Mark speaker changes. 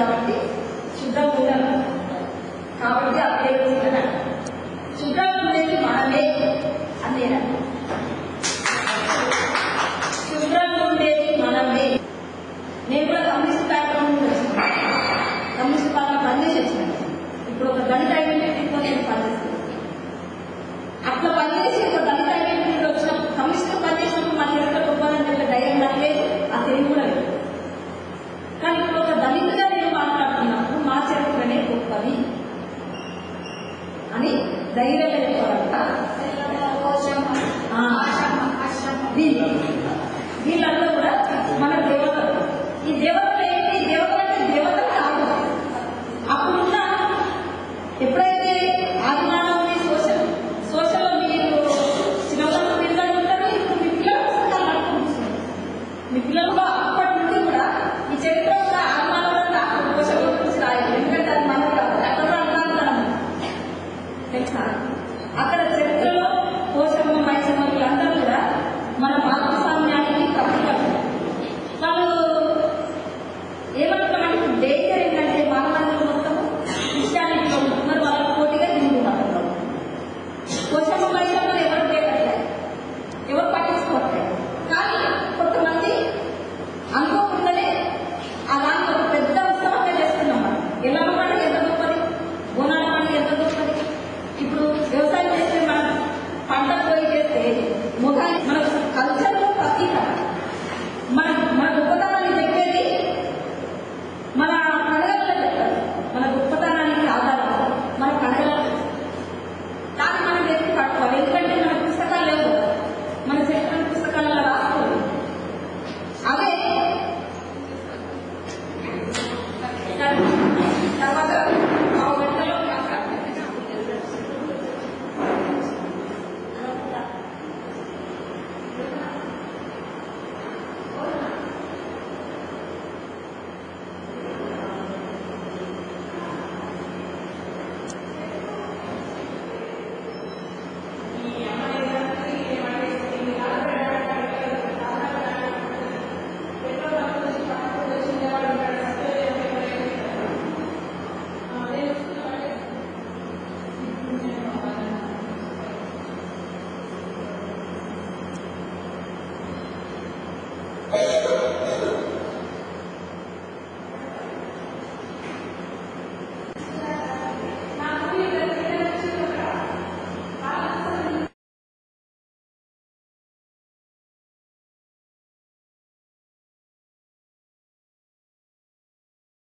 Speaker 1: కాబట్టి శుభ్రంగా ఉండాలి. కాబట్టి ఆ పేరు శుభ్రంగా ఉండేది మనమే అని నేను శుభ్రంగా ఉండేది మనమే. నేను కూడా కమ్యూనిస్ట్ బ్యాక్గ్రౌండ్ నుంచి వచ్చినాను, కమ్యూనిస్ట్ పాలన పనిచేసి వచ్చినాను. ఇప్పుడు ఒక దళిత ఐడెంటిటీతో నేను పనిచేస్తాను. అట్లా పనిచేసి ఒక దళిత ఐడెంటిటీలో వచ్చినప్పుడు కమ్యూనిస్ట్ పనిచేసినప్పుడు మన ఎంత గొప్పదని చెప్పే ధైర్యం నాకు లేదు, ఆ తెలివి కూడా లేదు. కానీ ఇప్పుడు ఒక దళితుగా నేను మాట్లాడుతున్నప్పుడు మా చరిత్రనే గొప్పది అని ధైర్యంగా చెప్పాలి.